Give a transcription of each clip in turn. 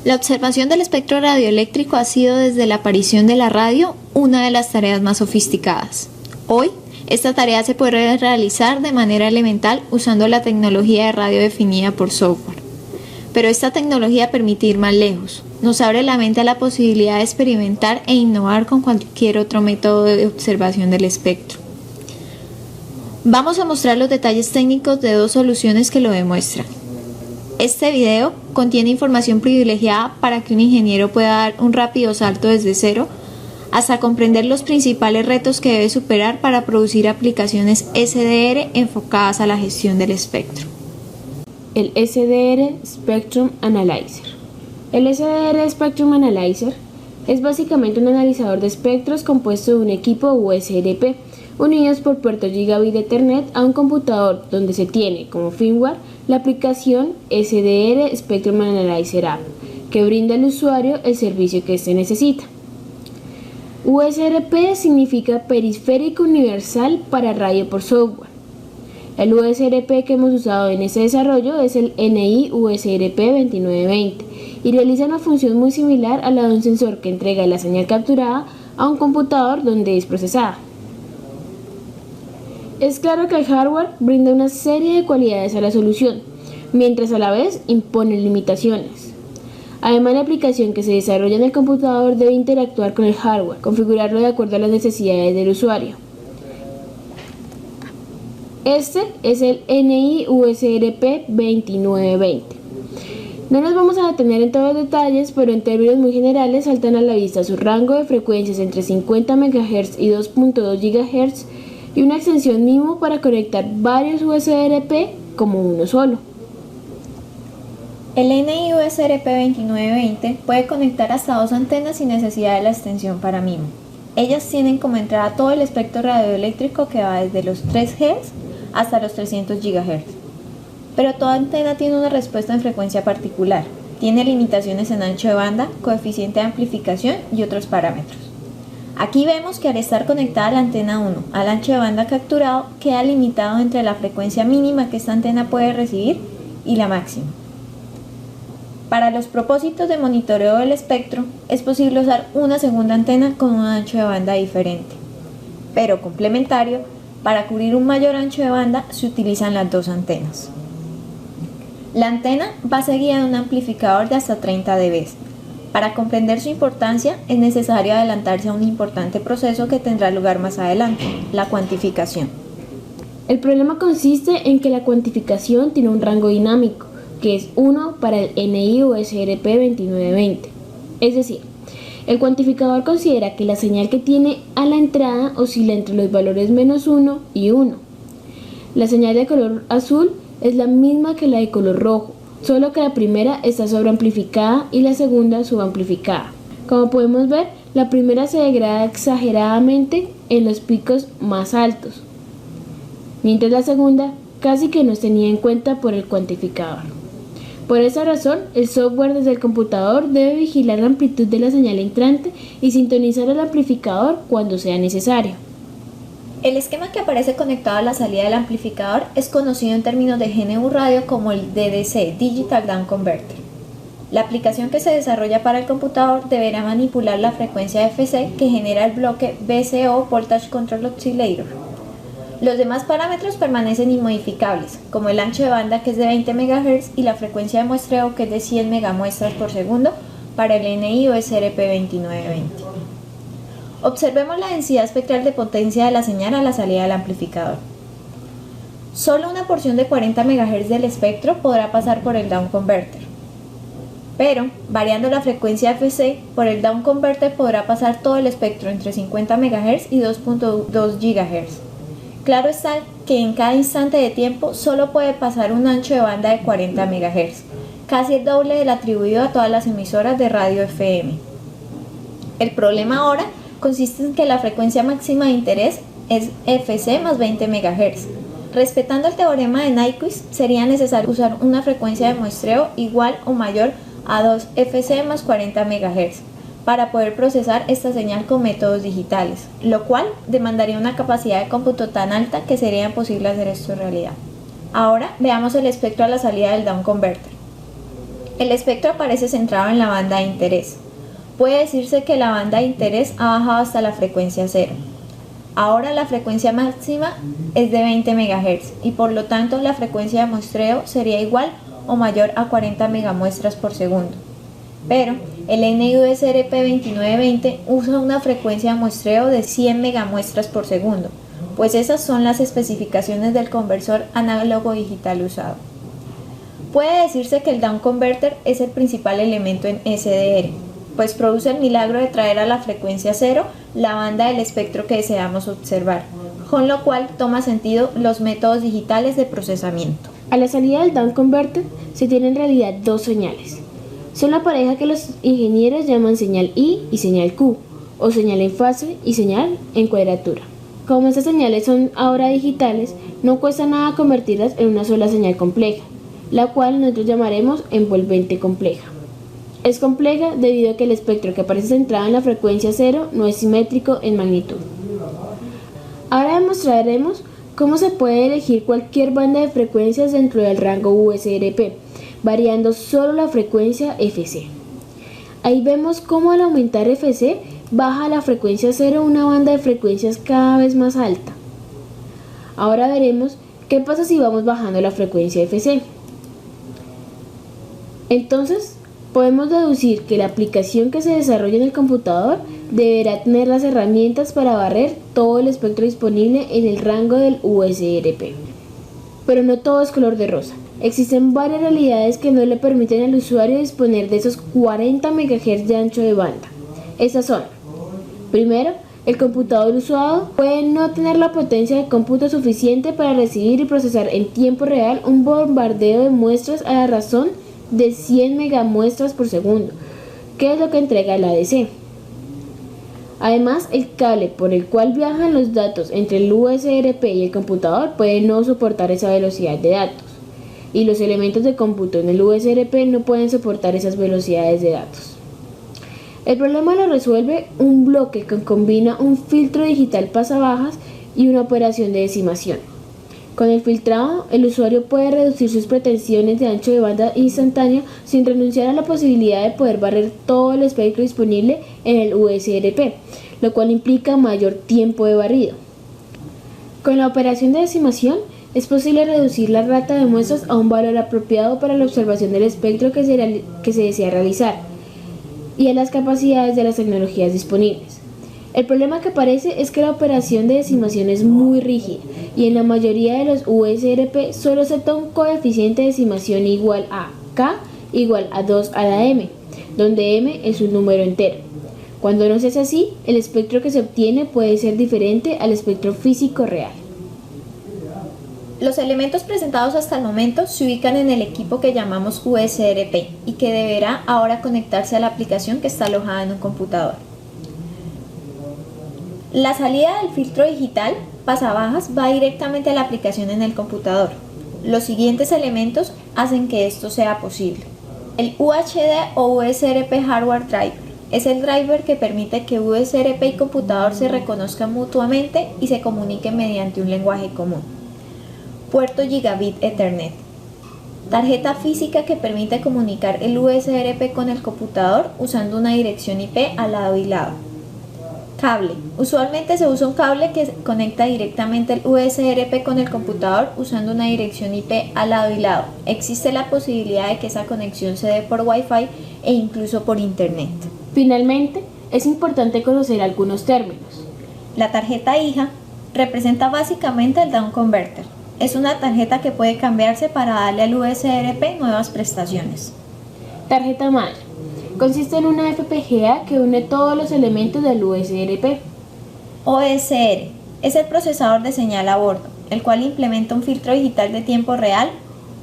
La observación del espectro radioeléctrico ha sido desde la aparición de la radio una de las tareas más sofisticadas. Hoy, esta tarea se puede realizar de manera elemental usando la tecnología de radio definida por software. Pero esta tecnología permite ir más lejos. Nos abre la mente a la posibilidad de experimentar e innovar con cualquier otro método de observación del espectro. Vamos a mostrar los detalles técnicos de dos soluciones que lo demuestran. Este video contiene información privilegiada para que un ingeniero pueda dar un rápido salto desde cero hasta comprender los principales retos que debe superar para producir aplicaciones SDR enfocadas a la gestión del espectro. El SDR Spectrum Analyzer. El SDR Spectrum Analyzer es básicamente un analizador de espectros compuesto de un equipo USRP unidos por puertos Gigabit Ethernet a un computador donde se tiene como firmware la aplicación SDR Spectrum Analyzer App, que brinda al usuario el servicio que éste necesita. USRP significa Periférico Universal para Radio por Software. El USRP que hemos usado en este desarrollo es el NI USRP 2920 y realiza una función muy similar a la de un sensor que entrega la señal capturada a un computador donde es procesada. Es claro que el hardware brinda una serie de cualidades a la solución, mientras a la vez impone limitaciones. Además, la aplicación que se desarrolla en el computador debe interactuar con el hardware, configurarlo de acuerdo a las necesidades del usuario. Este es el NI USRP 2920. No nos vamos a detener en todos los detalles, pero en términos muy generales saltan a la vista su rango de frecuencias entre 50 MHz y 2.2 GHz y una extensión MIMO para conectar varios USRP como uno solo. El NI USRP 2920 puede conectar hasta dos antenas sin necesidad de la extensión para MIMO. Ellas tienen como entrada todo el espectro radioeléctrico que va desde los 3 Hz hasta los 300 GHz. Pero toda antena tiene una respuesta en frecuencia particular, tiene limitaciones en ancho de banda, coeficiente de amplificación y otros parámetros. Aquí vemos que al estar conectada la antena 1 al ancho de banda capturado, queda limitado entre la frecuencia mínima que esta antena puede recibir y la máxima. Para los propósitos de monitoreo del espectro, es posible usar una segunda antena con un ancho de banda diferente, pero complementario. Para cubrir un mayor ancho de banda se utilizan las dos antenas. La antena va seguida de un amplificador de hasta 30 dB. Para comprender su importancia es necesario adelantarse a un importante proceso que tendrá lugar más adelante, la cuantificación. El problema consiste en que la cuantificación tiene un rango dinámico, que es 1 para el NI USRP 2920. Es decir, el cuantificador considera que la señal que tiene a la entrada oscila entre los valores -1 y 1. La señal de color azul es la misma que la de color rojo, solo que la primera está sobreamplificada y la segunda subamplificada. Como podemos ver, la primera se degrada exageradamente en los picos más altos, mientras la segunda casi que no es tenida en cuenta por el cuantificador. Por esa razón, el software desde el computador debe vigilar la amplitud de la señal entrante y sintonizar el amplificador cuando sea necesario. El esquema que aparece conectado a la salida del amplificador es conocido en términos de GNU Radio como el DDC, Digital Down Converter. La aplicación que se desarrolla para el computador deberá manipular la frecuencia FC que genera el bloque VCO Voltage Control Oscillator. Los demás parámetros permanecen inmodificables, como el ancho de banda que es de 20 MHz y la frecuencia de muestreo que es de 100 megamuestras por segundo para el NI USRP 2920. Observemos la densidad espectral de potencia de la señal a la salida del amplificador. Solo una porción de 40 MHz del espectro podrá pasar por el down converter. Pero, variando la frecuencia FC, por el down converter podrá pasar todo el espectro entre 50 MHz y 2.2 GHz. Claro está que en cada instante de tiempo solo puede pasar un ancho de banda de 40 MHz, casi el doble del atribuido a todas las emisoras de radio FM. El problema ahora consiste en que la frecuencia máxima de interés es FC más 20 MHz. Respetando el teorema de Nyquist, sería necesario usar una frecuencia de muestreo igual o mayor a 2 FC más 40 MHz para poder procesar esta señal con métodos digitales, lo cual demandaría una capacidad de cómputo tan alta que sería imposible hacer esto en realidad. Ahora veamos el espectro a la salida del down converter. El espectro aparece centrado en la banda de interés. Puede decirse que la banda de interés ha bajado hasta la frecuencia cero. Ahora la frecuencia máxima es de 20 MHz y por lo tanto la frecuencia de muestreo sería igual o mayor a 40 megamuestras por segundo. Pero el NIUSRP 2920 usa una frecuencia de muestreo de 100 megamuestras por segundo, pues esas son las especificaciones del conversor análogo digital usado. Puede decirse que el down converter es el principal elemento en SDR, pues produce el milagro de traer a la frecuencia cero la banda del espectro que deseamos observar, con lo cual toma sentido los métodos digitales de procesamiento. A la salida del down converter se tienen en realidad dos señales. Son la pareja que los ingenieros llaman señal I y señal Q, o señal en fase y señal en cuadratura. Como estas señales son ahora digitales, no cuesta nada convertirlas en una sola señal compleja, la cual nosotros llamaremos envolvente compleja. Es compleja debido a que el espectro que aparece centrado en la frecuencia cero no es simétrico en magnitud. Ahora demostraremos cómo se puede elegir cualquier banda de frecuencias dentro del rango USRP, variando solo la frecuencia FC. Ahí vemos cómo al aumentar FC baja la frecuencia cero una banda de frecuencias cada vez más alta. Ahora veremos qué pasa si vamos bajando la frecuencia FC. Entonces, podemos deducir que la aplicación que se desarrolla en el computador deberá tener las herramientas para barrer todo el espectro disponible en el rango del USRP. Pero no todo es color de rosa. Existen varias realidades que no le permiten al usuario disponer de esos 40 MHz de ancho de banda. Estas son: primero, el computador usado puede no tener la potencia de cómputo suficiente para recibir y procesar en tiempo real un bombardeo de muestras a la razón de 100 megamuestras por segundo, que es lo que entrega el ADC. Además, el cable por el cual viajan los datos entre el USRP y el computador puede no soportar esa velocidad de datos, y los elementos de cómputo en el USRP no pueden soportar esas velocidades de datos. El problema lo resuelve un bloque que combina un filtro digital pasabajas y una operación de decimación. Con el filtrado, el usuario puede reducir sus pretensiones de ancho de banda instantáneo sin renunciar a la posibilidad de poder barrer todo el espectro disponible en el USRP, lo cual implica mayor tiempo de barrido. Con la operación de decimación, es posible reducir la rata de muestras a un valor apropiado para la observación del espectro que se desea realizar y a las capacidades de las tecnologías disponibles. El problema que aparece es que la operación de decimación es muy rígida y en la mayoría de los USRP solo acepta un coeficiente de decimación igual a K igual a 2 a la M, donde M es un número entero. Cuando no se hace así, el espectro que se obtiene puede ser diferente al espectro físico real. Los elementos presentados hasta el momento se ubican en el equipo que llamamos USRP y que deberá ahora conectarse a la aplicación que está alojada en un computador. La salida del filtro digital pasabajas va directamente a la aplicación en el computador. Los siguientes elementos hacen que esto sea posible. El UHD o USRP Hardware Driver es el driver que permite que USRP y computador se reconozcan mutuamente y se comuniquen mediante un lenguaje común. Puerto Gigabit Ethernet. Tarjeta física que permite comunicar el USRP con el computador usando una dirección IP al lado y lado. Cable. Usualmente se usa un cable que conecta directamente el USRP con el computador usando una dirección IP al lado y lado. Existe la posibilidad de que esa conexión se dé por Wi-Fi e incluso por Internet. Finalmente, es importante conocer algunos términos. La tarjeta hija representa básicamente el down converter. Es una tarjeta que puede cambiarse para darle al USRP nuevas prestaciones. Tarjeta madre. Consiste en una FPGA que une todos los elementos del USRP. OSR es el procesador de señal a bordo, el cual implementa un filtro digital de tiempo real,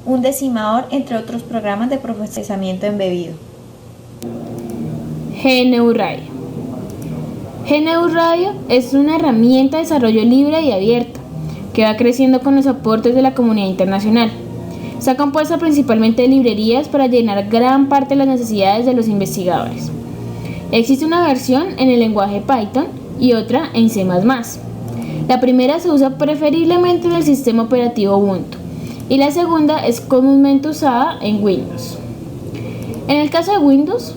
un decimador, entre otros programas de procesamiento embebido. GNU Radio. GNU Radio es una herramienta de desarrollo libre y abierta que va creciendo con los aportes de la comunidad internacional. Está compuesta principalmente de librerías para llenar gran parte de las necesidades de los investigadores. Existe una versión en el lenguaje Python y otra en C++. La primera se usa preferiblemente en el sistema operativo Ubuntu y la segunda es comúnmente usada en Windows. En el caso de Windows,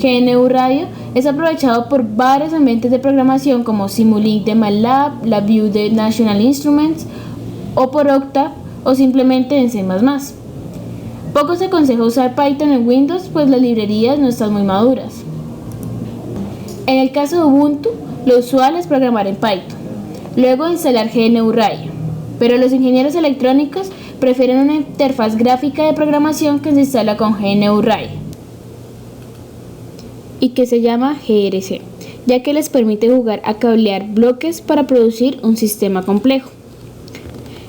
GNU Radio es aprovechado por varios ambientes de programación como Simulink de MATLAB, LabVIEW de National Instruments o por Octave o simplemente en C++. Poco se aconseja usar Python en Windows pues las librerías no están muy maduras. En el caso de Ubuntu, lo usual es programar en Python, luego instalar GNU Radio, pero los ingenieros electrónicos prefieren una interfaz gráfica de programación que se instala con GNU Radio y que se llama GRC, ya que les permite jugar a cablear bloques para producir un sistema complejo.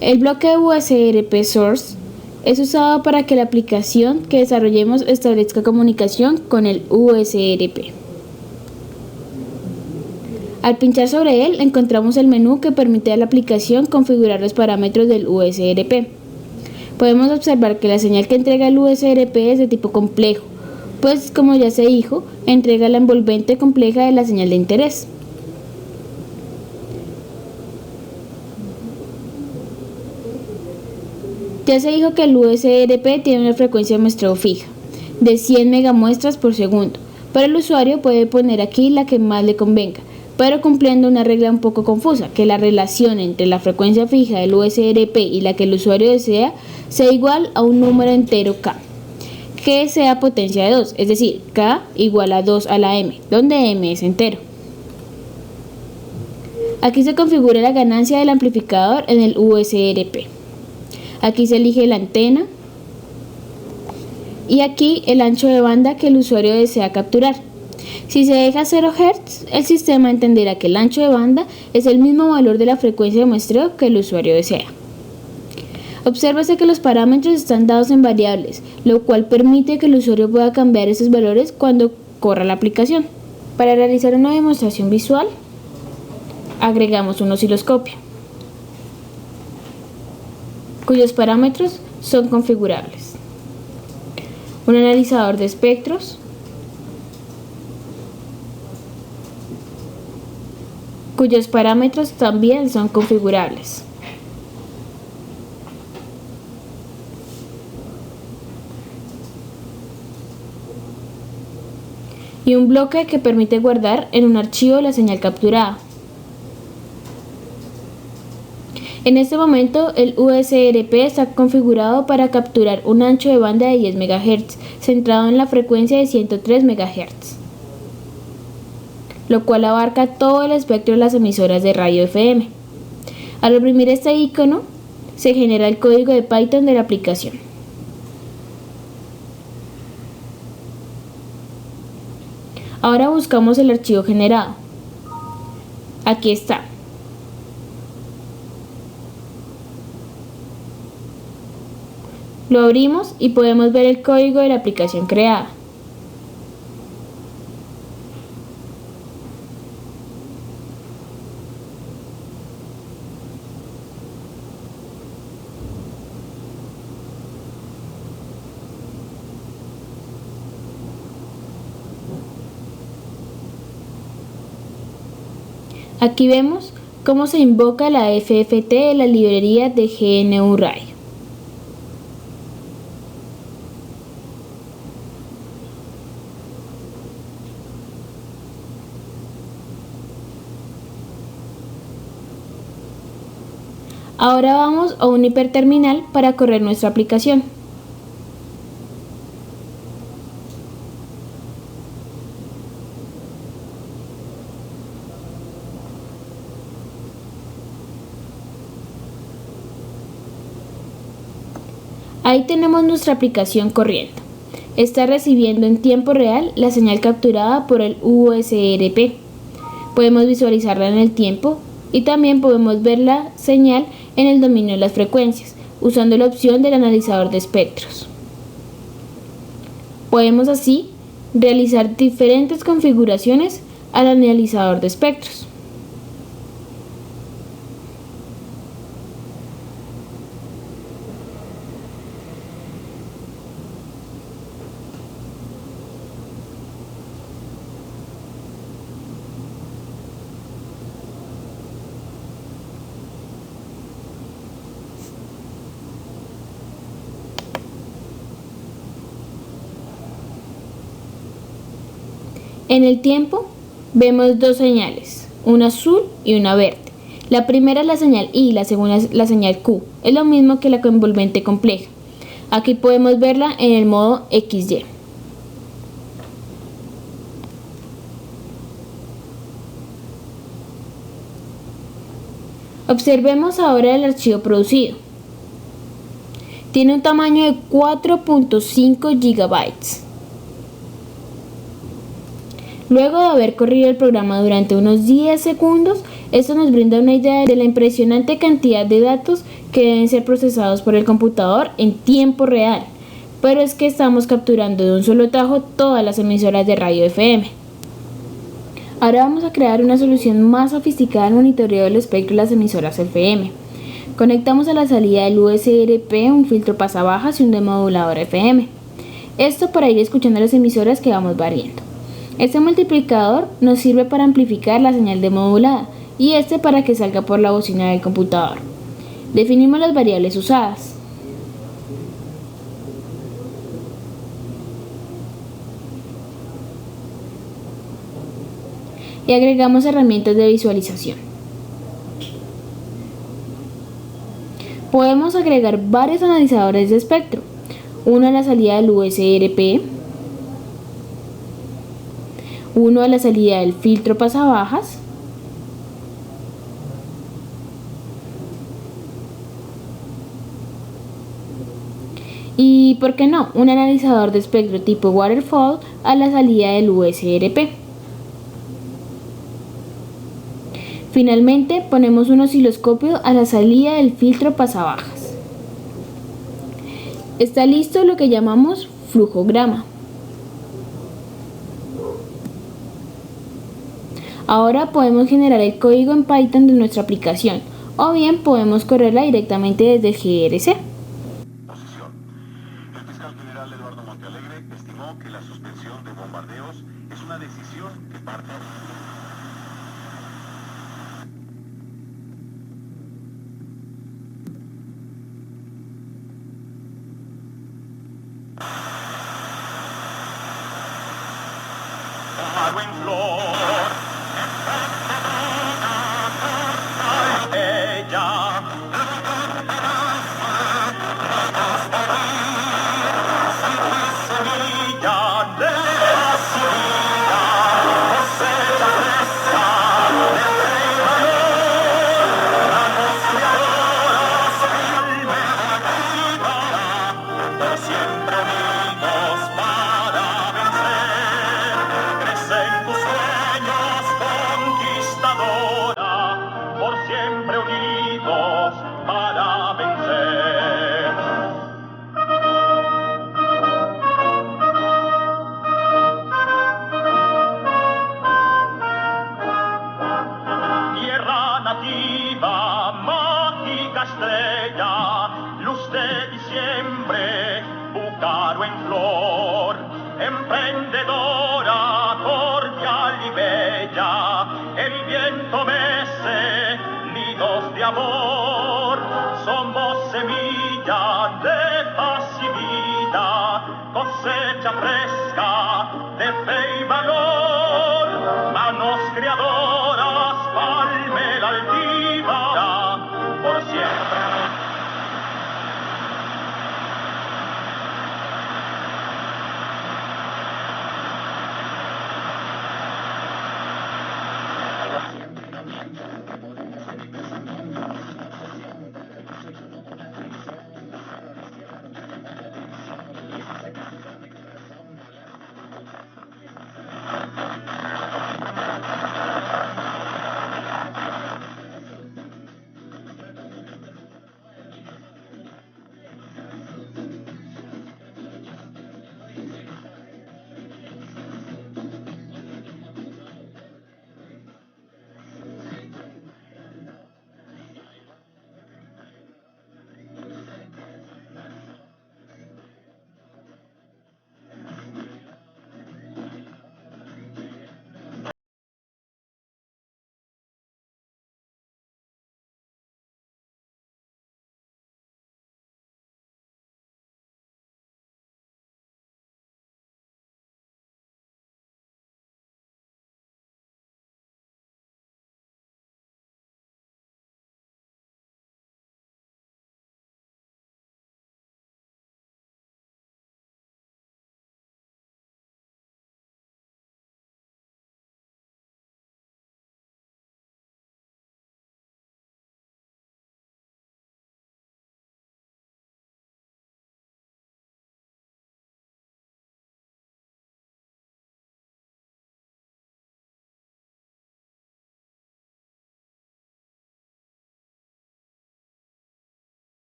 El bloque USRP Source es usado para que la aplicación que desarrollemos establezca comunicación con el USRP. Al pinchar sobre él encontramos el menú que permite a la aplicación configurar los parámetros del USRP. Podemos observar que la señal que entrega el USRP es de tipo complejo, pues como ya se dijo, entrega la envolvente compleja de la señal de interés. Ya se dijo que el USRP tiene una frecuencia de muestreo fija, de 100 megamuestras por segundo, pero el usuario puede poner aquí la que más le convenga, pero cumpliendo una regla un poco confusa, que la relación entre la frecuencia fija del USRP y la que el usuario desea sea igual a un número entero k, que sea potencia de 2, es decir, k igual a 2 a la m, donde m es entero. Aquí se configura la ganancia del amplificador en el USRP. Aquí se elige la antena y aquí el ancho de banda que el usuario desea capturar. Si se deja 0 Hz, el sistema entenderá que el ancho de banda es el mismo valor de la frecuencia de muestreo que el usuario desea. Obsérvese que los parámetros están dados en variables, lo cual permite que el usuario pueda cambiar esos valores cuando corra la aplicación. Para realizar una demostración visual, agregamos un osciloscopio, cuyos parámetros son configurables, un analizador de espectros, cuyos parámetros también son configurables, y un bloque que permite guardar en un archivo la señal capturada. En este momento el USRP está configurado para capturar un ancho de banda de 10 MHz centrado en la frecuencia de 103 MHz, lo cual abarca todo el espectro de las emisoras de radio FM. Al oprimir este icono se genera el código de Python de la aplicación. Ahora buscamos el archivo generado. Aquí está. Lo abrimos y podemos ver el código de la aplicación creada. Aquí vemos cómo se invoca la FFT de la librería de GNU Radio. Ahora vamos a un hiperterminal para correr nuestra aplicación. Ahí tenemos nuestra aplicación corriendo. Está recibiendo en tiempo real la señal capturada por el USRP. Podemos visualizarla en el tiempo y también podemos ver la señal en el dominio de las frecuencias, usando la opción del analizador de espectros. Podemos así realizar diferentes configuraciones al analizador de espectros. En el tiempo vemos dos señales, una azul y una verde. La primera es la señal I y la segunda es la señal Q. Es lo mismo que la convolvente compleja. Aquí podemos verla en el modo XY. Observemos ahora el archivo producido. Tiene un tamaño de 4.5 GB. Luego de haber corrido el programa durante unos 10 segundos, esto nos brinda una idea de la impresionante cantidad de datos que deben ser procesados por el computador en tiempo real. Pero es que estamos capturando de un solo tajo todas las emisoras de radio FM. Ahora vamos a crear una solución más sofisticada al monitoreo del espectro de las emisoras FM. Conectamos a la salida del USB un filtro pasabajas y un demodulador FM. Esto para ir escuchando las emisoras que vamos variando. Este multiplicador nos sirve para amplificar la señal demodulada y este para que salga por la bocina del computador. Definimos las variables usadas. Y agregamos herramientas de visualización. Podemos agregar varios analizadores de espectro, uno a la salida del USB, uno a la salida del filtro pasabajas, y, ¿por qué no?, un analizador de espectro tipo waterfall a la salida del USB. Finalmente, ponemos un osciloscopio a la salida del filtro pasabajas. Está listo lo que llamamos flujograma. Ahora podemos generar el código en Python de nuestra aplicación, o bien podemos correrla directamente desde el GRC. Posición. El fiscal general Eduardo Montealegre estimó que la suspensión de bombardeos es una decisión que parte en flor. Ella. Semilla de la semilla, cosecha fresca de valor, anunciadoras almejas, por siempre unidos para vencer. Crecen tus sueños, conquistadora, por siempre unidos para vencer. Tierra nativa, mágica estrella, luz de diciembre, Búcaro en flor, emprendedora, cordial y bella, el viento mece nidos de amor, somos semilla de paz y vida, cosecha fresca de fe y valor, manos creadoras, palmera altiva, por siempre.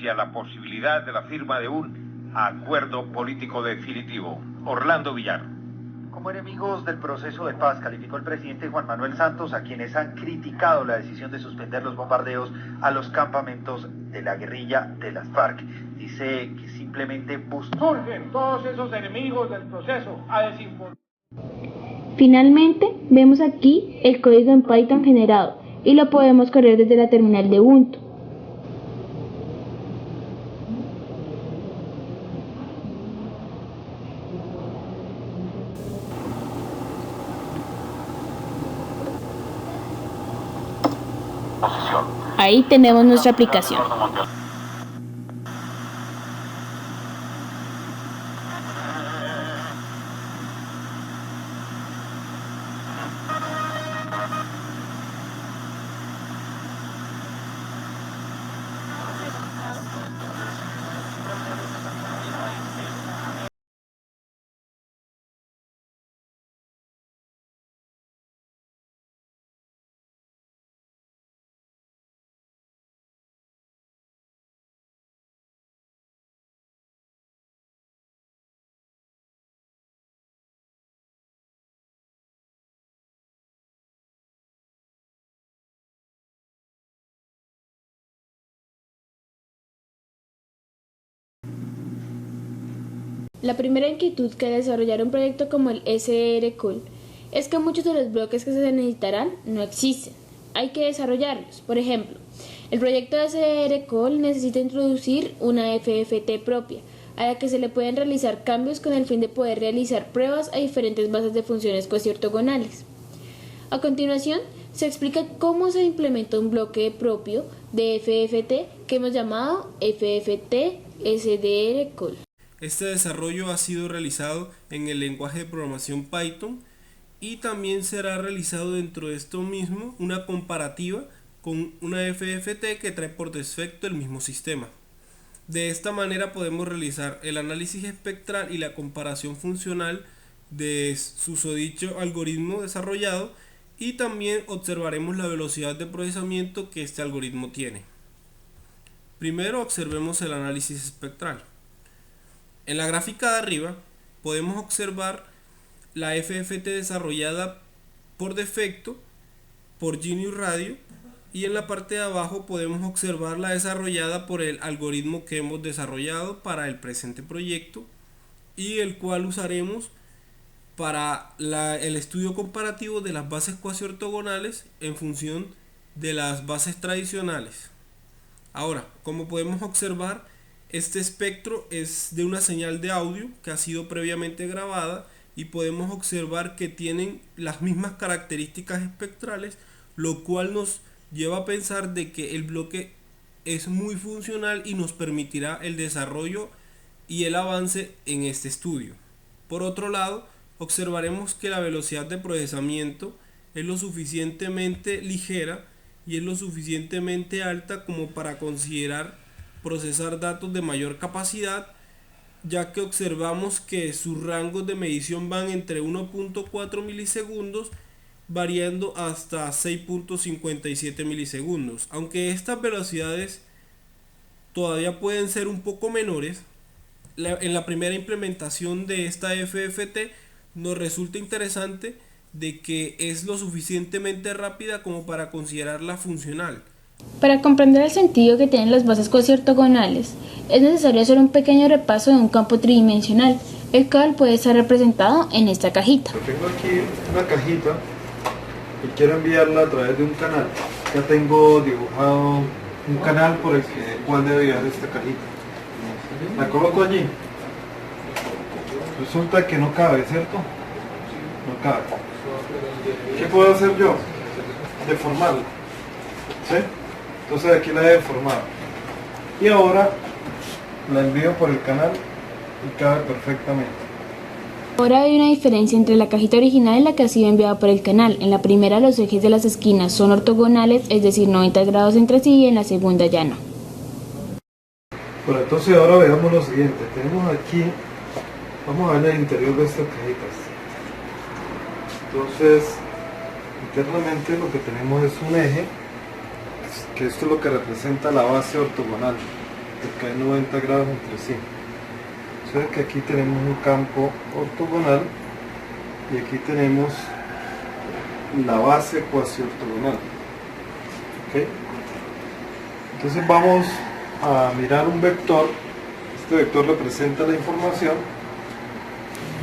hacia la posibilidad de la firma de un acuerdo político definitivo. Orlando Villar. Como enemigos del proceso de paz, calificó el presidente Juan Manuel Santos a quienes han criticado la decisión de suspender los bombardeos a los campamentos de la guerrilla de las FARC. Dice que simplemente buscan... Surgen todos esos enemigos del proceso a desinformar. Finalmente, vemos aquí el código en Python generado y lo podemos correr desde la terminal de Ubuntu. Ahí tenemos nuestra aplicación. La primera inquietud que al desarrollar un proyecto como el SDR-Cool es que muchos de los bloques que se necesitarán no existen. Hay que desarrollarlos. Por ejemplo, el proyecto de SDR-Cool necesita introducir una FFT propia, a la que se le pueden realizar cambios con el fin de poder realizar pruebas a diferentes bases de funciones cuasi-ortogonales. A continuación, se explica cómo se implementa un bloque propio de FFT que hemos llamado FFT SDR-Cool. Este desarrollo ha sido realizado en el lenguaje de programación Python y también será realizado dentro de esto mismo una comparativa con una FFT que trae por defecto el mismo sistema. De esta manera podemos realizar el análisis espectral y la comparación funcional de susodicho algoritmo desarrollado y también observaremos la velocidad de procesamiento que este algoritmo tiene. Primero observemos el análisis espectral. En la gráfica de arriba podemos observar la FFT desarrollada por defecto por GNU Radio y en la parte de abajo podemos observar la desarrollada por el algoritmo que hemos desarrollado para el presente proyecto y el cual usaremos para el estudio comparativo de las bases cuasi ortogonales en función de las bases tradicionales. Ahora, como podemos observar, este espectro es de una señal de audio que ha sido previamente grabada y podemos observar que tienen las mismas características espectrales, lo cual nos lleva a pensar de que el bloque es muy funcional y nos permitirá el desarrollo y el avance en este estudio. Por otro lado, observaremos que la velocidad de procesamiento es lo suficientemente ligera y es lo suficientemente alta como para considerar procesar datos de mayor capacidad, ya que observamos que sus rangos de medición van entre 1.4 milisegundos variando hasta 6.57 milisegundos. Aunque estas velocidades todavía pueden ser un poco menores, en la primera implementación de esta FFT nos resulta interesante de que es lo suficientemente rápida como para considerarla funcional. Para comprender el sentido que tienen las bases cuasi-ortogonales, es necesario hacer un pequeño repaso de un campo tridimensional, el cual puede estar representado en esta cajita. Tengo aquí una cajita y quiero enviarla a través de un canal. Ya tengo dibujado un canal por el cual debe enviar esta cajita. La coloco allí. Resulta que no cabe, ¿cierto? No cabe. ¿Qué puedo hacer yo? Deformarla. ¿Sí? Entonces aquí la he deformado. Y ahora la envío por el canal y cabe perfectamente. Ahora hay una diferencia entre la cajita original y la que ha sido enviada por el canal. En la primera los ejes de las esquinas son ortogonales, es decir 90 grados entre sí, y en la segunda ya no. Bueno, entonces ahora veamos lo siguiente. Tenemos aquí, vamos a ver el interior de estas cajitas. Entonces, internamente lo que tenemos es un eje, que esto es lo que representa la base ortogonal. porque hay 90 grados entre sí. O sea que aquí tenemos un campo ortogonal y aquí tenemos la base cuasi ortogonal. ¿Okay? Entonces vamos a mirar un vector. Este vector representa la información.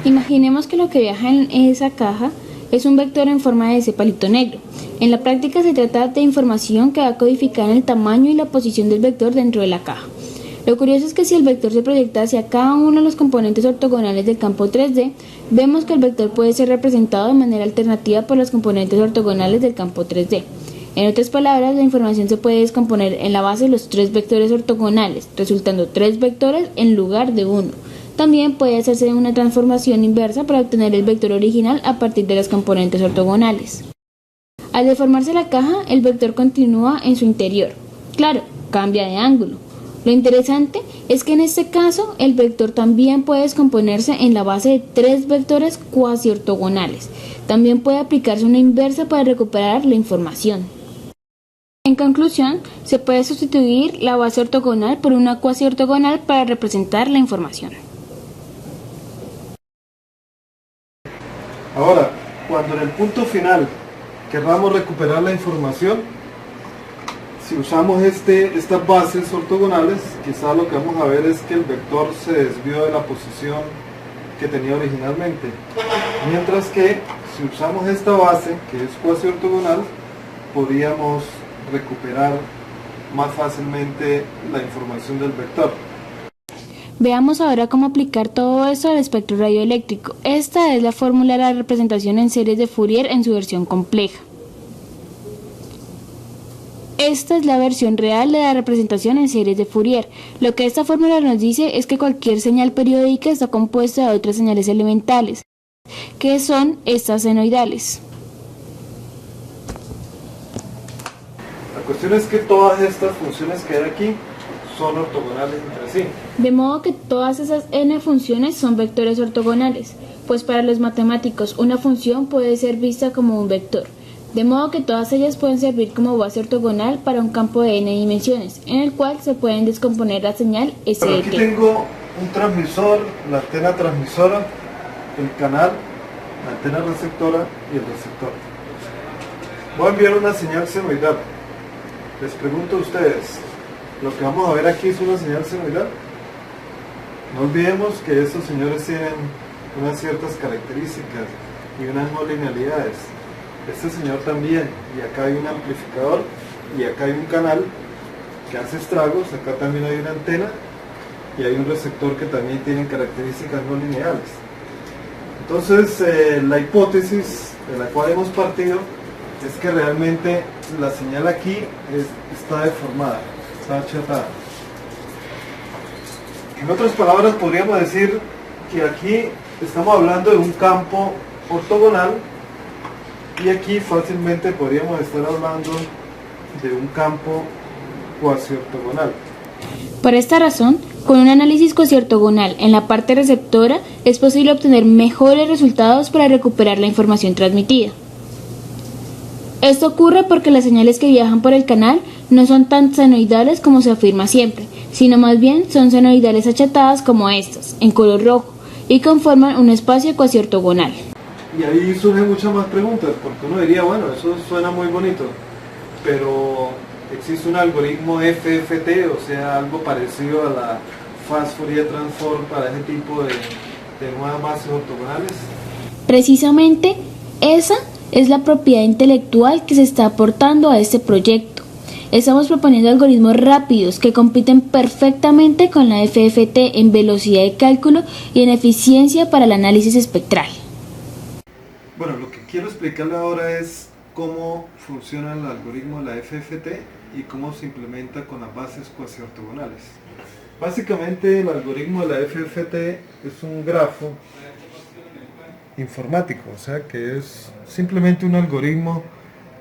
Imaginemos que lo que viaja en esa caja es un vector en forma de ese palito negro. En la práctica se trata de información que va a codificar el tamaño y la posición del vector dentro de la caja. Lo curioso es que si el vector se proyecta hacia cada uno de los componentes ortogonales del campo 3D, vemos que el vector puede ser representado de manera alternativa por los componentes ortogonales del campo 3D. En otras palabras, la información se puede descomponer en la base de los 3 vectores ortogonales, resultando 3 vectores en lugar de 1. También puede hacerse una transformación inversa para obtener el vector original a partir de los componentes ortogonales. Al deformarse la caja, el vector continúa en su interior. Claro, cambia de ángulo. Lo interesante es que en este caso el vector también puede descomponerse en la base de 3 vectores cuasi ortogonales. También puede aplicarse una inversa para recuperar la información. En conclusión, se puede sustituir la base ortogonal por una cuasi ortogonal para representar la información. Ahora, cuando en el punto final querramos recuperar la información, si usamos estas bases ortogonales, quizás lo que vamos a ver es que el vector se desvió de la posición que tenía originalmente. Mientras que si usamos esta base, que es cuasi ortogonal, podríamos recuperar más fácilmente la información del vector. Veamos ahora cómo aplicar todo esto al espectro radioeléctrico. Esta es la fórmula de la representación en series de Fourier en su versión compleja. Esta es la versión real de la representación en series de Fourier. Lo que esta fórmula nos dice es que cualquier señal periódica está compuesta de otras señales elementales, que son estas senoidales. La cuestión es que todas estas funciones que hay aquí son ortogonales entre sí. De modo que todas esas n funciones son vectores ortogonales, pues para los matemáticos una función puede ser vista como un vector. De modo que todas ellas pueden servir como base ortogonal para un campo de n dimensiones, en el cual se pueden descomponer la señal S Pero de aquí t. tengo un transmisor, la antena transmisora, el canal, la antena receptora y el receptor. Voy a enviar una señal senoidal. Les pregunto a ustedes, ¿lo que vamos a ver aquí es una señal senoidal? No olvidemos que estos señores tienen unas ciertas características y unas no linealidades. Este señor también, y acá hay un amplificador y acá hay un canal que hace estragos, acá también hay una antena y hay un receptor que también tienen características no lineales. Entonces la hipótesis de la cual hemos partido es que realmente la señal aquí está deformada, está achatada. En otras palabras podríamos decir que aquí estamos hablando de un campo ortogonal y aquí fácilmente podríamos estar hablando de un campo cuasi ortogonal. Por esta razón, con un análisis cuasi ortogonal en la parte receptora es posible obtener mejores resultados para recuperar la información transmitida. Esto ocurre porque las señales que viajan por el canal no son tan senoidales como se afirma siempre, sino más bien son senoidales achatadas como estas, en color rojo, y conforman un espacio cuasi ortogonal. Y ahí surgen muchas más preguntas, porque uno diría, bueno, eso suena muy bonito, pero ¿existe un algoritmo FFT, o sea, algo parecido a la Fast Fourier Transform para ese tipo de nuevas bases ortogonales? Precisamente, esa es la propiedad intelectual que se está aportando a este proyecto. Estamos proponiendo algoritmos rápidos que compiten perfectamente con la FFT en velocidad de cálculo y en eficiencia para el análisis espectral. Bueno, lo que quiero explicarle ahora es cómo funciona el algoritmo de la FFT y cómo se implementa con las bases cuasi ortogonales. Básicamente el algoritmo de la FFT es un grafo informático, o sea que es simplemente un algoritmo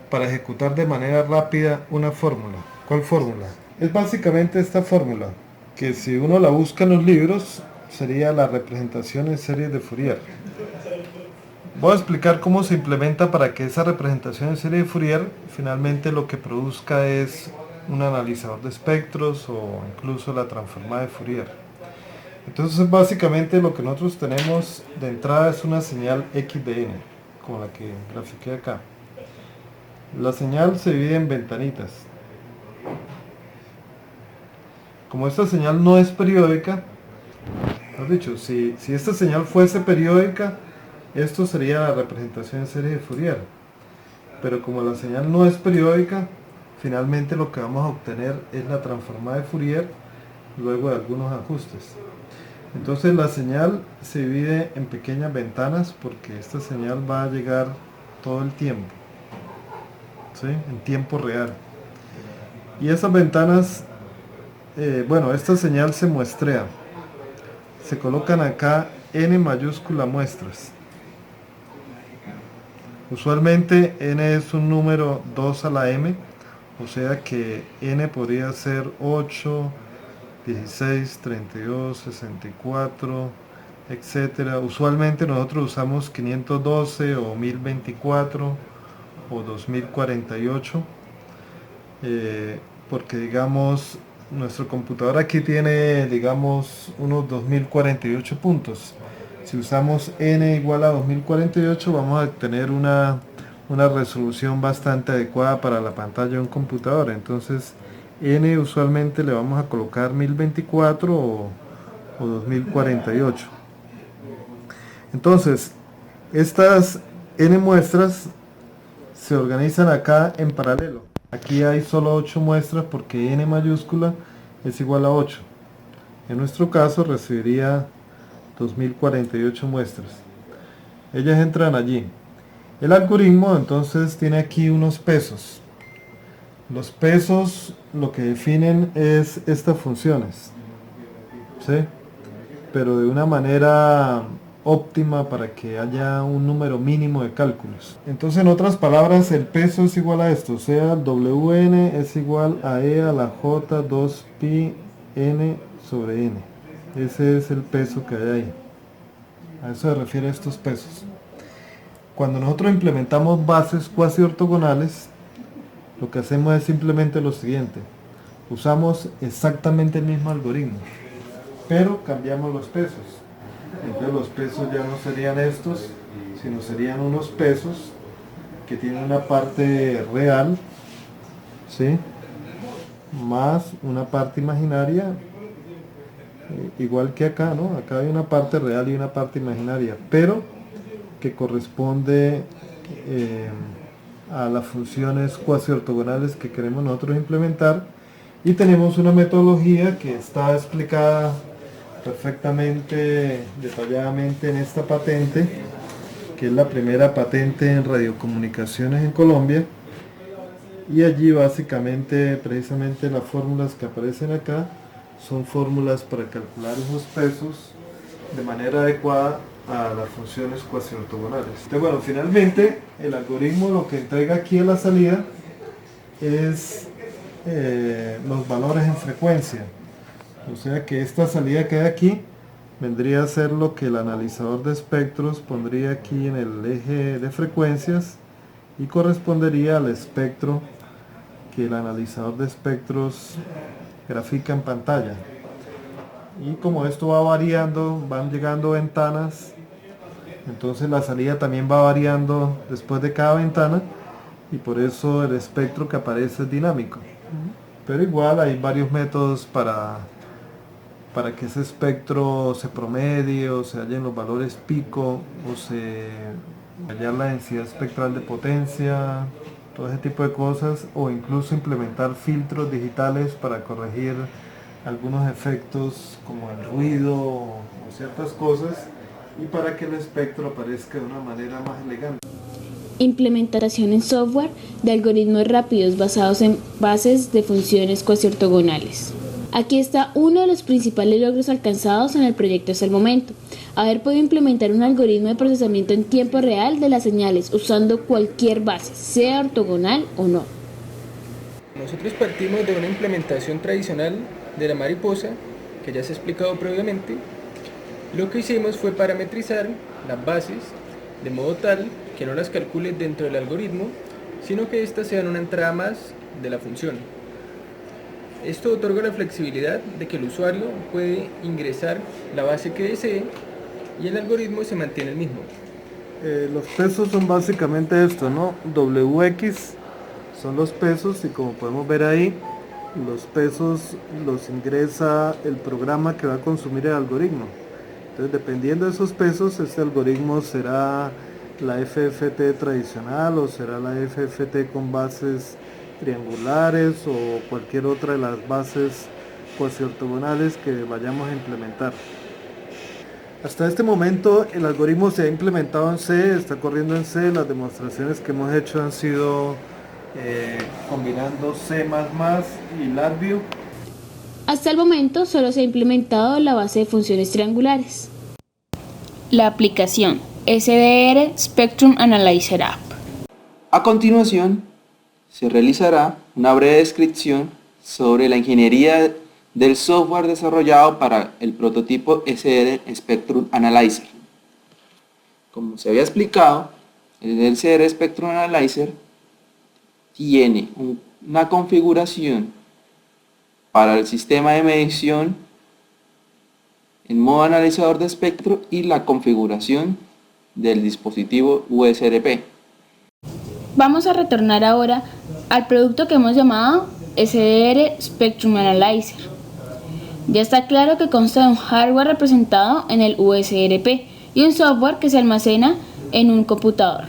para ejecutar de manera rápida una fórmula. ¿Cuál fórmula? Es básicamente esta fórmula, que si uno la busca en los libros sería la representación en series de Fourier. Voy a explicar cómo se implementa para que esa representación en serie de Fourier finalmente lo que produzca es un analizador de espectros o incluso la transformada de Fourier. Entonces básicamente lo que nosotros tenemos de entrada es una señal x de n, como la que grafiqué acá. La señal se divide en ventanitas. Como esta señal no es periódica, mejor dicho, si esta señal fuese periódica, esto sería la representación en serie de Fourier. Pero como la señal no es periódica, finalmente lo que vamos a obtener es la transformada de Fourier luego de algunos ajustes. Entonces la señal se divide en pequeñas ventanas porque esta señal va a llegar todo el tiempo, ¿sí? En tiempo real. Y esas ventanas, esta señal se muestrea. Se colocan acá n mayúscula muestras. Usualmente n es un número 2 a la m, o sea que n podría ser 8, 16, 32, 64, etcétera. Usualmente nosotros usamos 512 o 1024 o 2048, porque digamos nuestro computador aquí tiene digamos unos 2048 puntos. Si usamos n igual a 2048 vamos a tener una resolución bastante adecuada para la pantalla de un computador. Entonces n usualmente le vamos a colocar 1024 o 2048. Entonces estas n muestras se organizan acá en paralelo. Aquí hay solo 8 muestras porque n mayúscula es igual a 8. En nuestro caso recibiría 2048 muestras. Ellas entran allí. El algoritmo entonces tiene aquí unos pesos. Los pesos lo que definen es estas funciones, ¿sí? Pero de una manera óptima para que haya un número mínimo de cálculos. Entonces, en otras palabras, el peso es igual a esto, o sea, Wn es igual a E a la J 2pi n sobre n. Ese es el peso que hay ahí. A eso se refiere estos pesos. Cuando nosotros implementamos bases cuasi ortogonales, lo que hacemos es simplemente lo siguiente. Usamos exactamente el mismo algoritmo, pero cambiamos los pesos. Entonces los pesos ya no serían estos, sino serían unos pesos que tienen una parte real, ¿sí? Más una parte imaginaria, igual que acá, ¿no? Acá hay una parte real y una parte imaginaria, pero que corresponde a las funciones cuasi ortogonales que queremos nosotros implementar, y tenemos una metodología que está explicada perfectamente, detalladamente en esta patente, que es la primera patente en radiocomunicaciones en Colombia, y allí básicamente precisamente las fórmulas que aparecen acá son fórmulas para calcular esos pesos de manera adecuada a las funciones cuasi ortogonales. Entonces, bueno, finalmente el algoritmo lo que entrega aquí a la salida es los valores en frecuencia, o sea que esta salida que hay aquí vendría a ser lo que el analizador de espectros pondría aquí en el eje de frecuencias y correspondería al espectro que el analizador de espectros grafica en pantalla. Y como esto va variando, van llegando ventanas, entonces la salida también va variando después de cada ventana, y por eso el espectro que aparece es dinámico. Pero igual hay varios métodos para que ese espectro se promedie o se hallen los valores pico o se hallar la densidad espectral de potencia, todo ese tipo de cosas, o incluso implementar filtros digitales para corregir algunos efectos como el ruido o ciertas cosas, y para que el espectro aparezca de una manera más elegante. Implementación en software de algoritmos rápidos basados en bases de funciones cuasi ortogonales. Aquí está uno de los principales logros alcanzados en el proyecto hasta el momento: haber podido implementar un algoritmo de procesamiento en tiempo real de las señales usando cualquier base, sea ortogonal o no. Nosotros partimos de una implementación tradicional de la mariposa, que ya se ha explicado previamente. Lo que hicimos fue parametrizar las bases de modo tal que no las calcule dentro del algoritmo, sino que éstas sean una entrada más de la función. Esto otorga la flexibilidad de que el usuario puede ingresar la base que desee y el algoritmo se mantiene el mismo. Los pesos son básicamente esto, ¿no? WX son los pesos y como podemos ver ahí, los pesos los ingresa el programa que va a consumir el algoritmo. Entonces, dependiendo de esos pesos, este algoritmo será la FFT tradicional o será la FFT con bases triangulares o cualquier otra de las bases cuasi-ortogonales que vayamos a implementar. Hasta este momento el algoritmo se ha implementado en C, está corriendo en C. Las demostraciones que hemos hecho han sido combinando C++ y LabVIEW. Hasta el momento solo se ha implementado la base de funciones triangulares. La aplicación SDR Spectrum Analyzer App. A continuación, se realizará una breve descripción sobre la ingeniería del software desarrollado para el prototipo SDR Spectrum Analyzer. Como se había explicado, el SDR Spectrum Analyzer tiene una configuración para el sistema de medición en modo analizador de espectro y la configuración del dispositivo USRP. Vamos a retornar ahora al producto que hemos llamado SDR Spectrum Analyzer. Ya está claro que consta de un hardware representado en el USRP y un software que se almacena en un computador.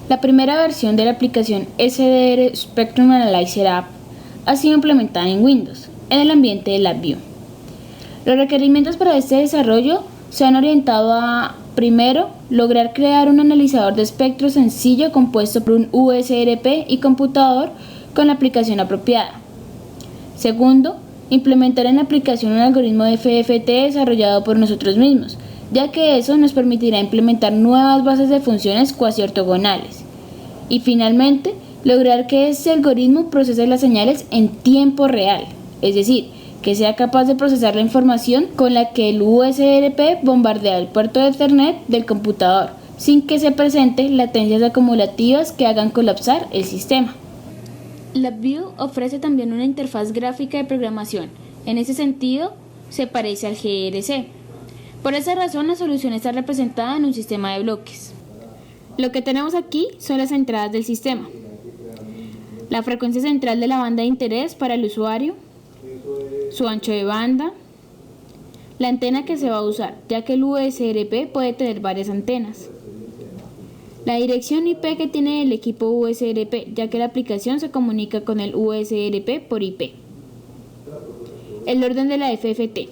La primera versión de la aplicación SDR Spectrum Analyzer App ha sido implementada en Windows, en el ambiente de LabVIEW. Los requerimientos para este desarrollo se han orientado a, primero, lograr crear un analizador de espectro sencillo compuesto por un USRP y computador con la aplicación apropiada. Segundo, implementar en la aplicación un algoritmo de FFT desarrollado por nosotros mismos, ya que eso nos permitirá implementar nuevas bases de funciones cuasi ortogonales. Y finalmente, lograr que este algoritmo procese las señales en tiempo real, es decir, que sea capaz de procesar la información con la que el USRP bombardea el puerto de Ethernet del computador, sin que se presenten latencias acumulativas que hagan colapsar el sistema. LabVIEW ofrece también una interfaz gráfica de programación. En ese sentido, se parece al GRC. Por esa razón, la solución está representada en un sistema de bloques. Lo que tenemos aquí son las entradas del sistema. La frecuencia central de la banda de interés para el usuario, su ancho de banda, la antena que se va a usar, ya que el USRP puede tener varias antenas, la dirección IP que tiene el equipo USRP, ya que la aplicación se comunica con el USRP por IP, el orden de la FFT.